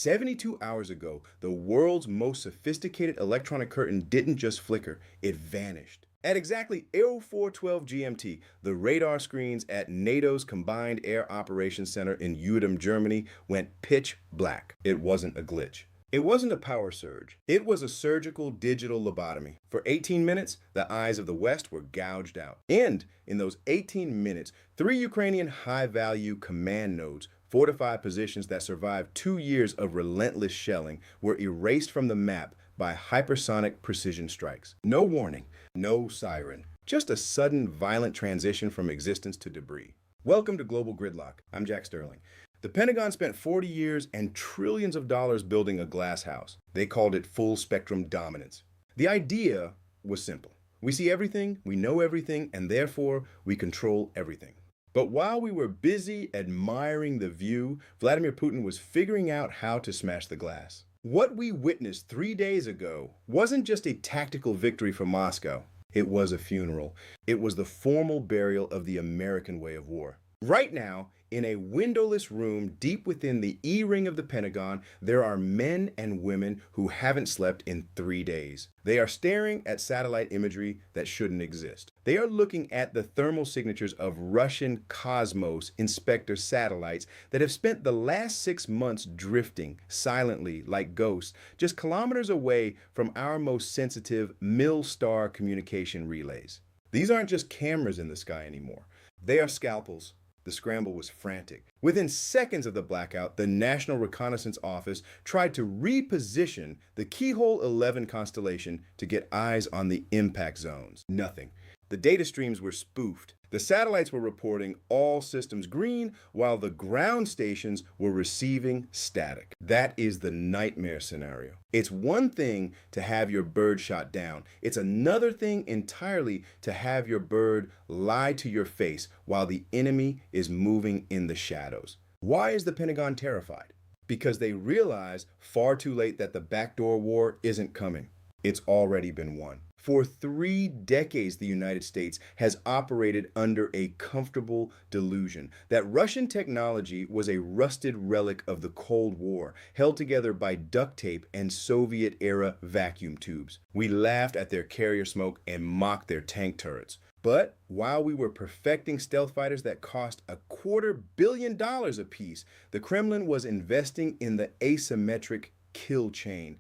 72 hours ago, the world's most sophisticated electronic curtain didn't just flicker, it vanished. At exactly 0412 GMT, the radar screens at NATO's Combined Air Operations Center in Uedom, Germany went pitch black. It wasn't a glitch. It wasn't a power surge. It was a surgical digital lobotomy. For 18 minutes, the eyes of the West were gouged out. And in those 18 minutes, 3 Ukrainian high-value command nodes, fortified positions that survived 2 years of relentless shelling, were erased from the map by hypersonic precision strikes. No warning, no siren, just a sudden violent transition from existence to debris. Welcome to Global Gridlock. I'm Jack Sterling. The Pentagon spent 40 years and trillions of dollars building a glass house. They called it full spectrum dominance. The idea was simple. We see everything, we know everything, and therefore we control everything. But while we were busy admiring the view, Vladimir Putin was figuring out how to smash the glass. What we witnessed 3 days ago wasn't just a tactical victory for Moscow. It was a funeral. It was the formal burial of the American way of war. Right now, in a windowless room deep within the E-ring of the Pentagon, there are men and women who haven't slept in 3 days. They are staring at satellite imagery that shouldn't exist. They are looking at the thermal signatures of Russian Cosmos Inspector satellites that have spent the last 6 months drifting silently like ghosts just kilometers away from our most sensitive Mil-Star communication relays. These aren't just cameras in the sky anymore. They are scalpels. The scramble was frantic. Within seconds of the blackout, the National Reconnaissance Office tried to reposition the Keyhole 11 constellation to get eyes on the impact zones. Nothing. The data streams were spoofed. The satellites were reporting all systems green, while the ground stations were receiving static. That is the nightmare scenario. It's one thing to have your bird shot down. It's another thing entirely to have your bird lie to your face while the enemy is moving in the shadows. Why is the Pentagon terrified? Because they realize far too late that the backdoor war isn't coming. It's already been won. For 3 decades, the United States has operated under a comfortable delusion that Russian technology was a rusted relic of the Cold War, held together by duct tape and Soviet-era vacuum tubes. We laughed at their carrier smoke and mocked their tank turrets. But while we were perfecting stealth fighters that cost $250 million apiece, the Kremlin was investing in the asymmetric kill chain.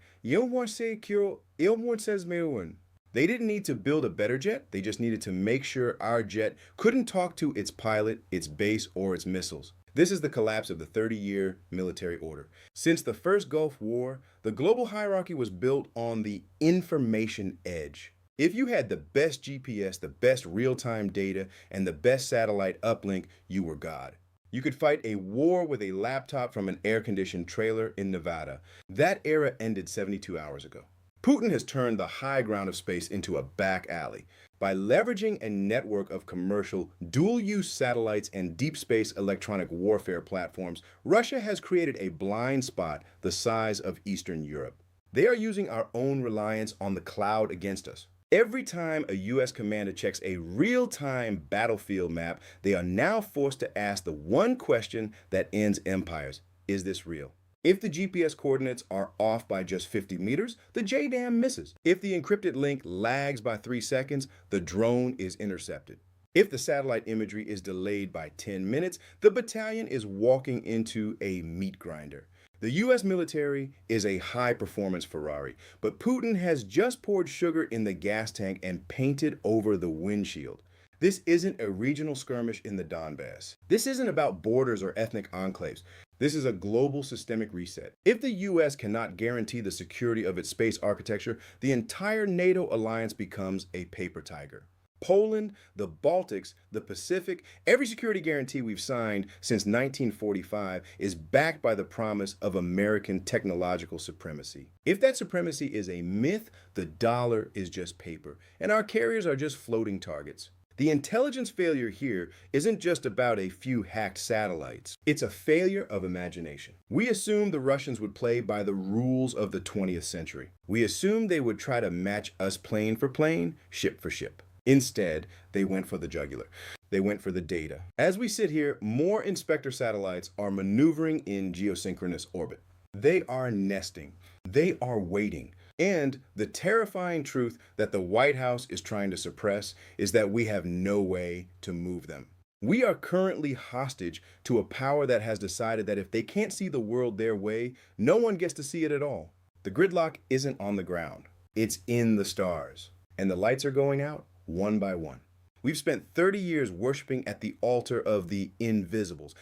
They didn't need to build a better jet, they just needed to make sure our jet couldn't talk to its pilot, its base, or its missiles. This is the collapse of the 30-year military order. Since the first Gulf War, the global hierarchy was built on the information edge. If you had the best GPS, the best real-time data, and the best satellite uplink, you were God. You could fight a war with a laptop from an air-conditioned trailer in Nevada. That era ended 72 hours ago. Putin has turned the high ground of space into a back alley. By leveraging a network of commercial, dual-use satellites and deep space electronic warfare platforms, Russia has created a blind spot the size of Eastern Europe. They are using our own reliance on the cloud against us. Every time a U.S. commander checks a real-time battlefield map, they are now forced to ask the one question that ends empires. Is this real? If the GPS coordinates are off by just 50 meters, the JDAM misses. If the encrypted link lags by 3 seconds, the drone is intercepted. If the satellite imagery is delayed by 10 minutes, the battalion is walking into a meat grinder. The U.S. military is a high-performance Ferrari, but Putin has just poured sugar in the gas tank and painted over the windshield. This isn't a regional skirmish in the Donbass. This isn't about borders or ethnic enclaves. This is a global systemic reset. If the U.S. cannot guarantee the security of its space architecture, the entire NATO alliance becomes a paper tiger. Poland, the Baltics, the Pacific, every security guarantee we've signed since 1945 is backed by the promise of American technological supremacy. If that supremacy is a myth, the dollar is just paper, and our carriers are just floating targets. The intelligence failure here isn't just about a few hacked satellites. It's a failure of imagination. We assumed the Russians would play by the rules of the 20th century. We assumed they would try to match us plane for plane, ship for ship. Instead, they went for the jugular. They went for the data. As we sit here, more Inspector satellites are maneuvering in geosynchronous orbit. They are nesting. They are waiting. And the terrifying truth that the White House is trying to suppress is that we have no way to move them. We are currently hostage to a power that has decided that if they can't see the world their way, no one gets to see it at all. The gridlock isn't on the ground. It's in the stars. And the lights are going out one by one. We've spent 30 years worshiping at the altar of the invisibles.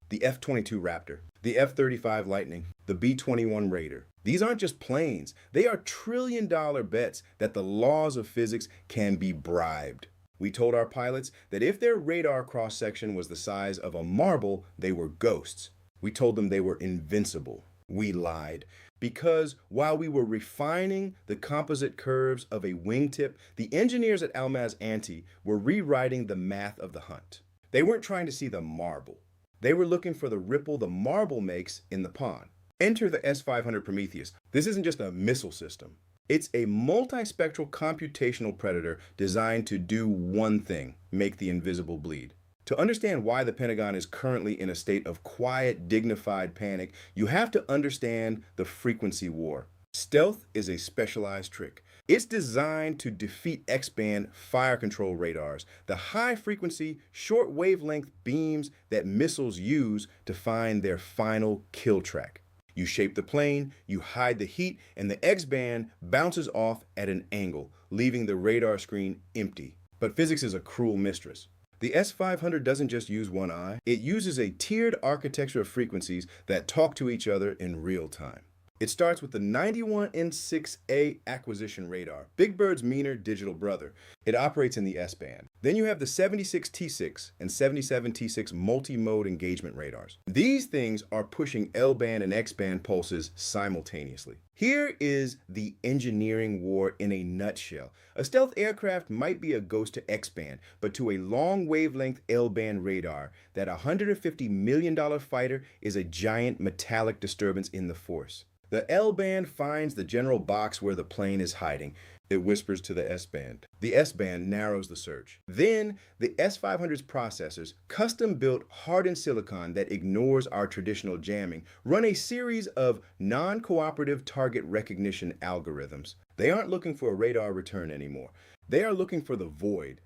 The F-22 Raptor, the F-35 Lightning, the B-21 Raider. These aren't just planes. They are trillion-dollar bets that the laws of physics can be bribed. We told our pilots that if their radar cross-section was the size of a marble, they were ghosts. We told them they were invincible. We lied. Because while we were refining the composite curves of a wingtip, the engineers at Almaz-Antey were rewriting the math of the hunt. They weren't trying to see the marble. They were looking for the ripple the marble makes in the pond. Enter the S-500 Prometheus. This isn't just a missile system. It's a multispectral computational predator designed to do one thing: make the invisible bleed. To understand why the Pentagon is currently in a state of quiet, dignified panic, you have to understand the frequency war. Stealth is a specialized trick. It's designed to defeat X-band fire control radars, the high-frequency, short wavelength beams that missiles use to find their final kill track. You shape the plane, you hide the heat, and the X-band bounces off at an angle, leaving the radar screen empty. But physics is a cruel mistress. The S-500 doesn't just use one eye. It uses a tiered architecture of frequencies that talk to each other in real time. It starts with the 91N6A acquisition radar, Big Bird's meaner digital brother. It operates in the S-band. Then you have the 76T6 and 77T6 multi-mode engagement radars. These things are pushing L-band and X-band pulses simultaneously. Here is the engineering war in a nutshell. A stealth aircraft might be a ghost to X-band, but to a long wavelength L-band radar, that $150 million fighter is a giant metallic disturbance in the force. The L-band finds the general box where the plane is hiding. It whispers to the S-band. The S-band narrows the search. Then, the S-500's processors, custom-built hardened silicon that ignores our traditional jamming, run a series of non-cooperative target recognition algorithms. They aren't looking for a radar return anymore. They are looking for the void.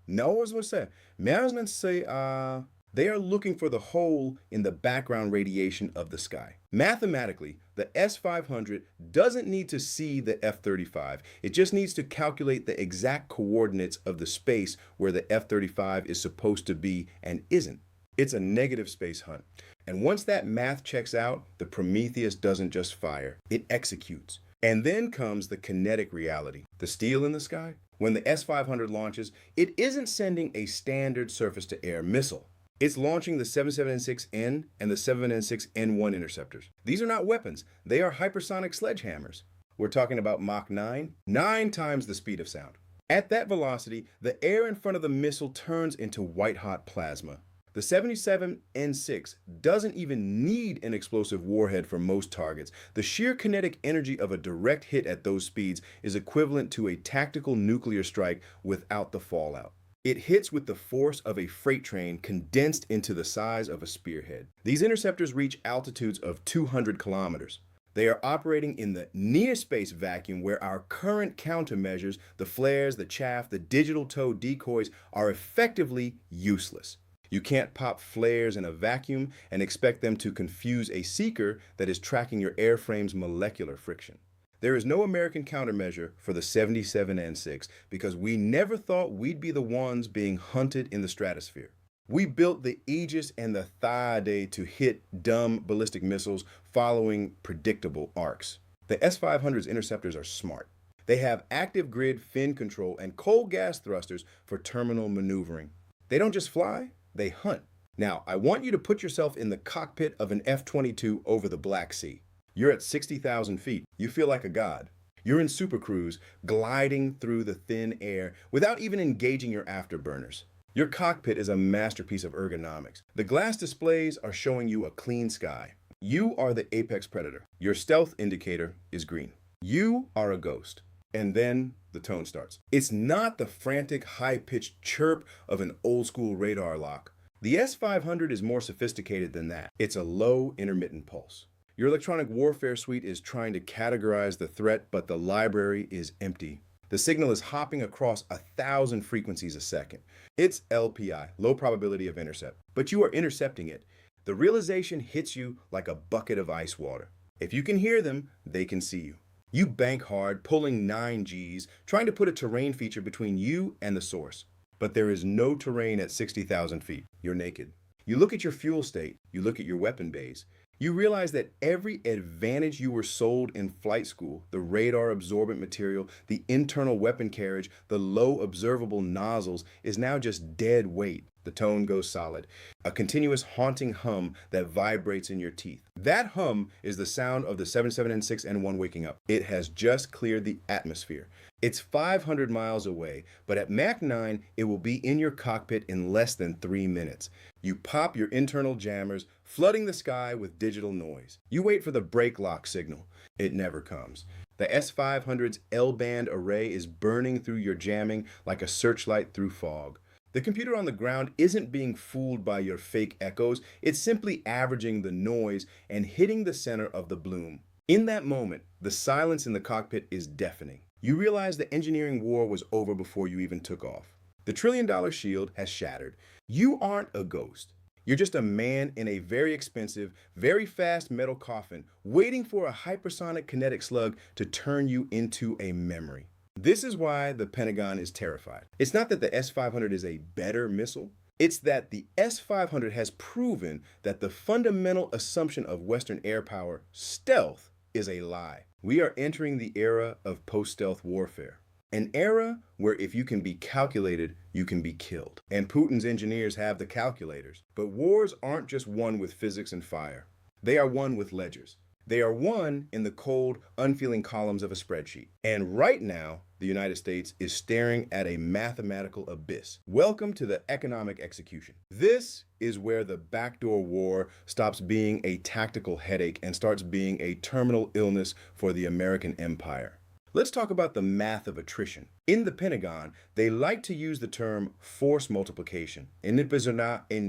They are looking for the hole in the background radiation of the sky. Mathematically, the S-500 doesn't need to see the F-35. It just needs to calculate the exact coordinates of the space where the F-35 is supposed to be and isn't. It's a negative space hunt. And once that math checks out, the Prometheus doesn't just fire, it executes. And then comes the kinetic reality. The steel in the sky? When the S-500 launches, it isn't sending a standard surface-to-air missile. It's launching the 77N6N and the 77N6N1 interceptors. These are not weapons. They are hypersonic sledgehammers. We're talking about Mach 9, 9 times the speed of sound. At that velocity, the air in front of the missile turns into white-hot plasma. The 77N6 doesn't even need an explosive warhead for most targets. The sheer kinetic energy of a direct hit at those speeds is equivalent to a tactical nuclear strike without the fallout. It hits with the force of a freight train condensed into the size of a spearhead. These interceptors reach altitudes of 200 kilometers. They are operating in the near-space vacuum where our current countermeasures, the flares, the chaff, the digital tow decoys, are effectively useless. You can't pop flares in a vacuum and expect them to confuse a seeker that is tracking your airframe's molecular friction. There is no American countermeasure for the 77N6 because we never thought we'd be the ones being hunted in the stratosphere. We built the Aegis and the Thaade to hit dumb ballistic missiles following predictable arcs. The S-500's interceptors are smart. They have active grid fin control and cold gas thrusters for terminal maneuvering. They don't just fly, they hunt. Now, I want you to put yourself in the cockpit of an F-22 over the Black Sea. You're at 60,000 feet. You feel like a god. You're in Super Cruise, gliding through the thin air without even engaging your afterburners. Your cockpit is a masterpiece of ergonomics. The glass displays are showing you a clean sky. You are the apex predator. Your stealth indicator is green. You are a ghost. And then the tone starts. It's not the frantic, high-pitched chirp of an old-school radar lock. The S-500 is more sophisticated than that. It's a low intermittent pulse. Your electronic warfare suite is trying to categorize the threat, but the library is empty. The signal is hopping across 1,000 frequencies a second. It's LPI, low probability of intercept, but you are intercepting it. The realization hits you like a bucket of ice water. If you can hear them, they can see you. You bank hard, pulling 9 Gs, trying to put a terrain feature between you and the source. But there is no terrain at 60,000 feet. You're naked. You look at your fuel state, you look at your weapon base, you realize that every advantage you were sold in flight school, the radar absorbent material, the internal weapon carriage, the low observable nozzles, is now just dead weight. The tone goes solid, a continuous haunting hum that vibrates in your teeth. That hum is the sound of the 77N6N1 waking up. It has just cleared the atmosphere. It's 500 miles away, but at Mach 9, it will be in your cockpit in less than 3 minutes. You pop your internal jammers, flooding the sky with digital noise. You wait for the brake lock signal. It never comes. The S-500's L-band array is burning through your jamming like a searchlight through fog. The computer on the ground isn't being fooled by your fake echoes. It's simply averaging the noise and hitting the center of the bloom. In that moment, the silence in the cockpit is deafening. You realize the engineering war was over before you even took off. The trillion-dollar shield has shattered. You aren't a ghost. You're just a man in a very expensive, very fast metal coffin, waiting for a hypersonic kinetic slug to turn you into a memory. This is why the Pentagon is terrified. It's not that the S-500 is a better missile. It's that the S-500 has proven that the fundamental assumption of Western air power, stealth, is a lie. We are entering the era of post-stealth warfare. An era where if you can be calculated, you can be killed. And Putin's engineers have the calculators. But wars aren't just won with physics and fire. They are won with ledgers. They are won in the cold, unfeeling columns of a spreadsheet. And right now, the United States is staring at a mathematical abyss. Welcome to the economic execution. This is where the backdoor war stops being a tactical headache and starts being a terminal illness for the American empire. Let's talk about the math of attrition. In the Pentagon, they like to use the term force multiplication. In the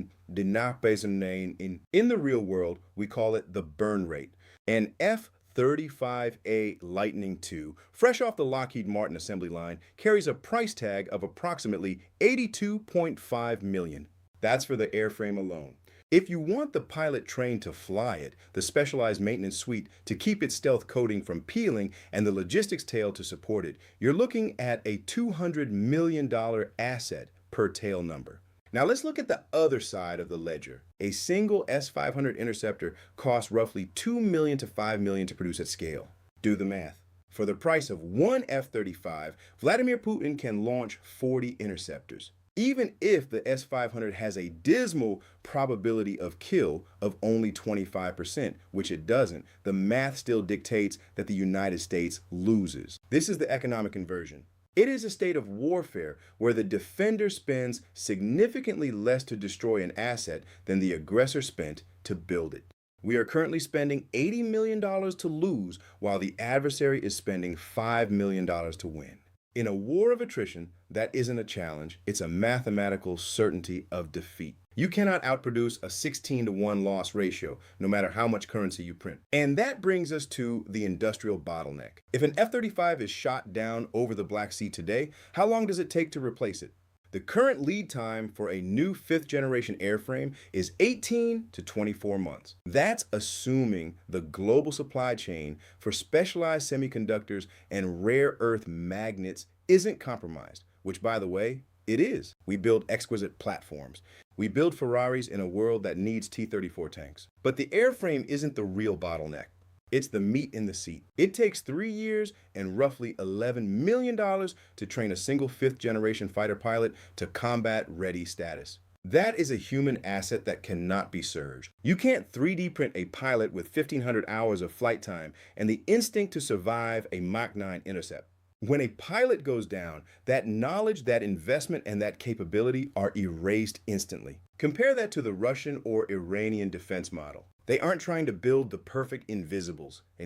real world, we call it the burn rate. An F-35A Lightning II, fresh off the Lockheed Martin assembly line, carries a price tag of approximately $82.5 million. That's for the airframe alone. If you want the pilot trained to fly it, the specialized maintenance suite to keep its stealth coating from peeling, and the logistics tail to support it, you're looking at a $200 million asset per tail number. Now let's look at the other side of the ledger. A single S-500 interceptor costs roughly $2 million to $5 million to produce at scale. Do the math. For the price of one F-35, Vladimir Putin can launch 40 interceptors. Even if the S-500 has a dismal probability of kill of only 25%, which it doesn't, the math still dictates that the United States loses. This is the economic inversion. It is a state of warfare where the defender spends significantly less to destroy an asset than the aggressor spent to build it. We are currently spending $80 million to lose, while the adversary is spending $5 million to win. In a war of attrition, that isn't a challenge, it's a mathematical certainty of defeat. You cannot outproduce a 16-to-1 loss ratio, no matter how much currency you print. And that brings us to the industrial bottleneck. If an F-35 is shot down over the Black Sea today, how long does it take to replace it? The current lead time for a new 5th-generation airframe is 18 to 24 months. That's assuming the global supply chain for specialized semiconductors and rare earth magnets isn't compromised, which, by the way, it is. We build exquisite platforms. We build Ferraris in a world that needs T-34 tanks. But the airframe isn't the real bottleneck. It's the meat in the seat. It takes 3 years and roughly $11 million to train a single 5th-generation fighter pilot to combat-ready status. That is a human asset that cannot be surged. You can't 3D print a pilot with 1,500 hours of flight time and the instinct to survive a Mach 9 intercept. When a pilot goes down, that knowledge, that investment, and that capability are erased instantly. Compare that to the Russian or Iranian defense model. They aren't trying to build the perfect invisibles. They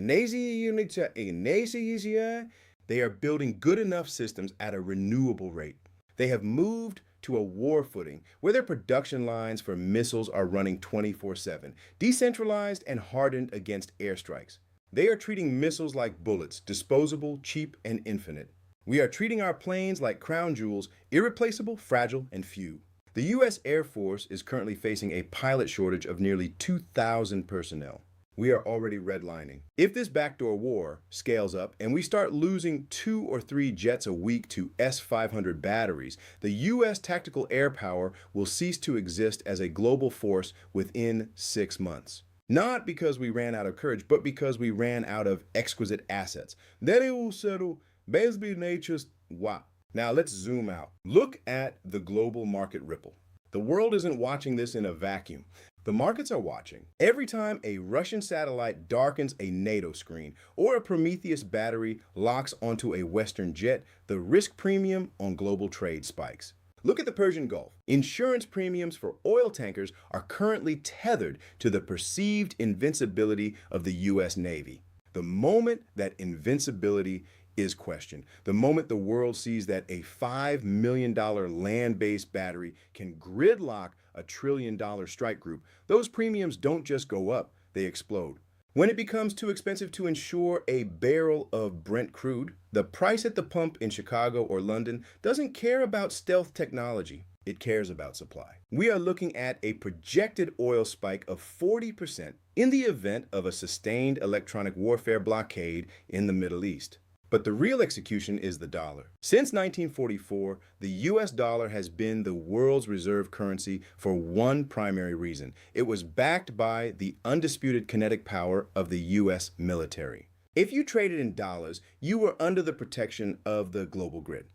are building good enough systems at a renewable rate. They have moved to a war footing where their production lines for missiles are running 24/7, decentralized and hardened against airstrikes. They are treating missiles like bullets, disposable, cheap, and infinite. We are treating our planes like crown jewels, irreplaceable, fragile, and few. The U.S. Air Force is currently facing a pilot shortage of nearly 2,000 personnel. We are already redlining. If this backdoor war scales up and we start losing 2 or 3 jets a week to S-500 batteries, the U.S. tactical air power will cease to exist as a global force within 6 months. Not because we ran out of courage, but because we ran out of exquisite assets. Basically nature's wow. Now let's zoom out. Look at the global market ripple. The world isn't watching this in a vacuum. The markets are watching. Every time a Russian satellite darkens a NATO screen or a Prometheus battery locks onto a Western jet, the risk premium on global trade spikes. Look at the Persian Gulf. Insurance premiums for oil tankers are currently tethered to the perceived invincibility of the U.S. Navy. The moment that invincibility is questioned, the moment the world sees that a $5 million land-based battery can gridlock a $1 trillion strike group, those premiums don't just go up, they explode. When it becomes too expensive to insure a barrel of Brent crude, the price at the pump in Chicago or London doesn't care about stealth technology. It cares about supply. We are looking at a projected oil spike of 40% in the event of a sustained electronic warfare blockade in the Middle East. But the real execution is the dollar. Since 1944, the US dollar has been the world's reserve currency for one primary reason. It was backed by the undisputed kinetic power of the US military. If you traded in dollars, you were under the protection of the global grid.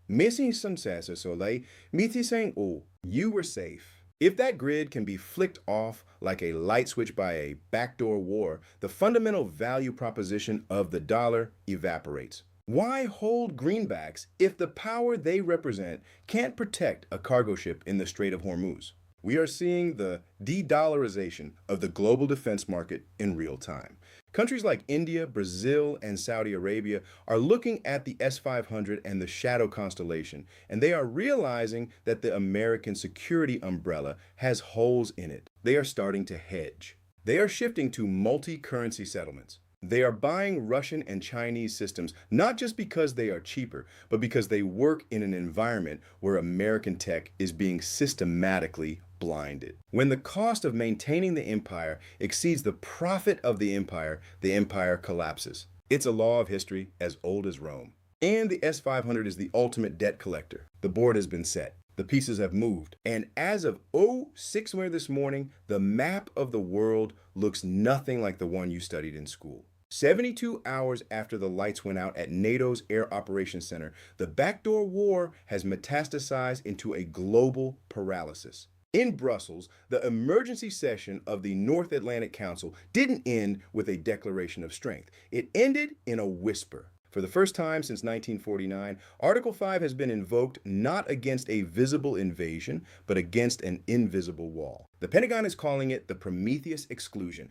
You were safe. If that grid can be flicked off like a light switch by a backdoor war, the fundamental value proposition of the dollar evaporates. Why hold greenbacks if the power they represent can't protect a cargo ship in the Strait of Hormuz? We are seeing the de-dollarization of the global defense market in real time. Countries like India, Brazil, and Saudi Arabia are looking at the S-500 and the Shadow constellation, and they are realizing that the American security umbrella has holes in it. They are starting to hedge. They are shifting to multi-currency settlements. They are buying Russian and Chinese systems not just because they are cheaper, but because they work in an environment where American tech is being systematically blinded. When the cost of maintaining the empire exceeds the profit of the empire collapses. It's a law of history as old as Rome. And the S-500 is the ultimate debt collector. The board has been set. The pieces have moved. And as of 06 this morning, the map of the world looks nothing like the one you studied in school. 72 hours after the lights went out at NATO's Air Operations Center, the backdoor war has metastasized into a global paralysis. In Brussels, the emergency session of the North Atlantic Council didn't end with a declaration of strength. It ended in a whisper. For the first time since 1949, Article 5 has been invoked not against a visible invasion, but against an invisible wall. The Pentagon is calling it the Prometheus exclusion.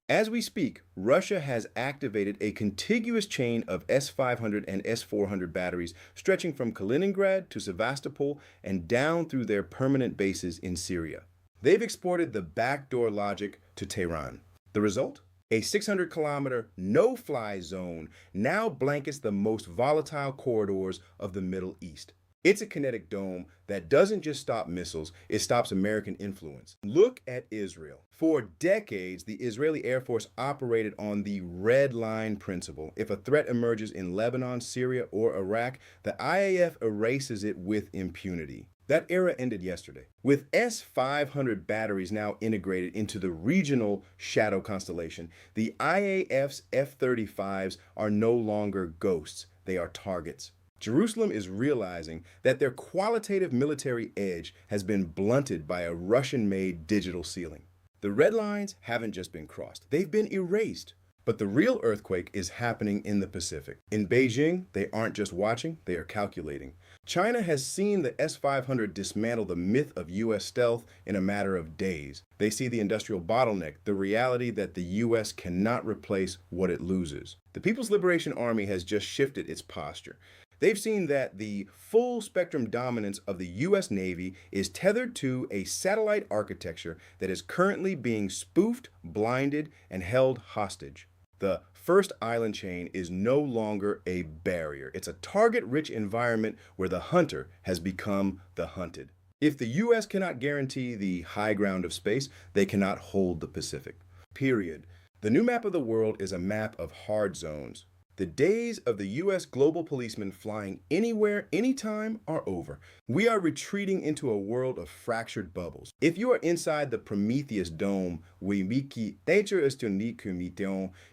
As we speak, Russia has activated a contiguous chain of S-500 and S-400 batteries stretching from Kaliningrad to Sevastopol and down through their permanent bases in Syria. They've exported the backdoor logic to Tehran. The result? A 600-kilometer no-fly zone now blankets the most volatile corridors of the Middle East. It's a kinetic dome that doesn't just stop missiles, it stops American influence. Look at Israel. For decades, the Israeli Air Force operated on the red line principle. If a threat emerges in Lebanon, Syria, or Iraq, the IAF erases it with impunity. That era ended yesterday. With S-500 batteries now integrated into the regional Shadow constellation, the IAF's F-35s are no longer ghosts, they are targets. Jerusalem is realizing that their qualitative military edge has been blunted by a Russian-made digital ceiling. The red lines haven't just been crossed, they've been erased. But the real earthquake is happening in the Pacific. In Beijing, they aren't just watching, they are calculating. China has seen the S-500 dismantle the myth of U.S. stealth in a matter of days. They see the industrial bottleneck, the reality that the U.S. cannot replace what it loses. The People's Liberation Army has just shifted its posture. They've seen that the full spectrum dominance of the US Navy is tethered to a satellite architecture that is currently being spoofed, blinded, and held hostage. The first island chain is no longer a barrier. It's a target-rich environment where the hunter has become the hunted. If the US cannot guarantee the high ground of space, they cannot hold the Pacific. Period. The new map of the world is a map of hard zones. The days of the US global policeman flying anywhere, anytime are over. We are retreating into a world of fractured bubbles. If you are inside the Prometheus dome,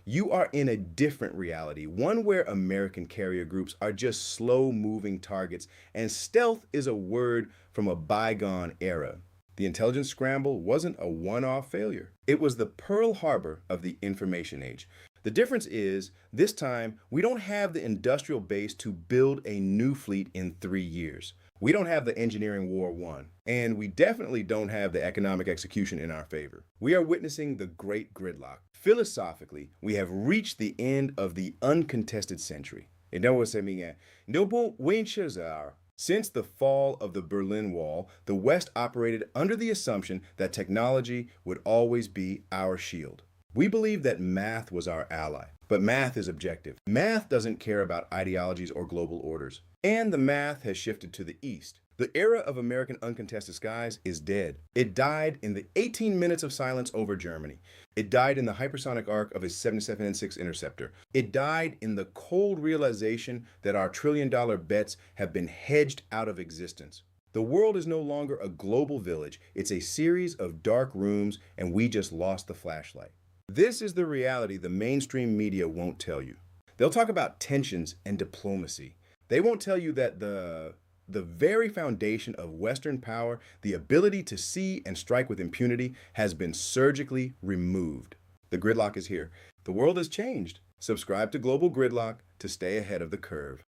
you are in a different reality, one where American carrier groups are just slow-moving targets, and stealth is a word from a bygone era. The intelligence scramble wasn't a one-off failure. It was the Pearl Harbor of the information age. The difference is, this time, we don't have the industrial base to build a new fleet in 3 years. We don't have the engineering war won. And we definitely don't have the economic execution in our favor. We are witnessing the great gridlock. Philosophically, we have reached the end of the uncontested century. Since the fall of the Berlin Wall, the West operated under the assumption that technology would always be our shield. We believe that math was our ally, but math is objective. Math doesn't care about ideologies or global orders. And the math has shifted to the East. The era of American uncontested skies is dead. It died in the 18 minutes of silence over Germany. It died in the hypersonic arc of a 77N6 interceptor. It died in the cold realization that our trillion-dollar bets have been hedged out of existence. The world is no longer a global village. It's a series of dark rooms, and we just lost the flashlight. This is the reality the mainstream media won't tell you. They'll talk about tensions and diplomacy. They won't tell you that the very foundation of Western power, the ability to see and strike with impunity, has been surgically removed. The gridlock is here. The world has changed. Subscribe to Global Gridlock to stay ahead of the curve.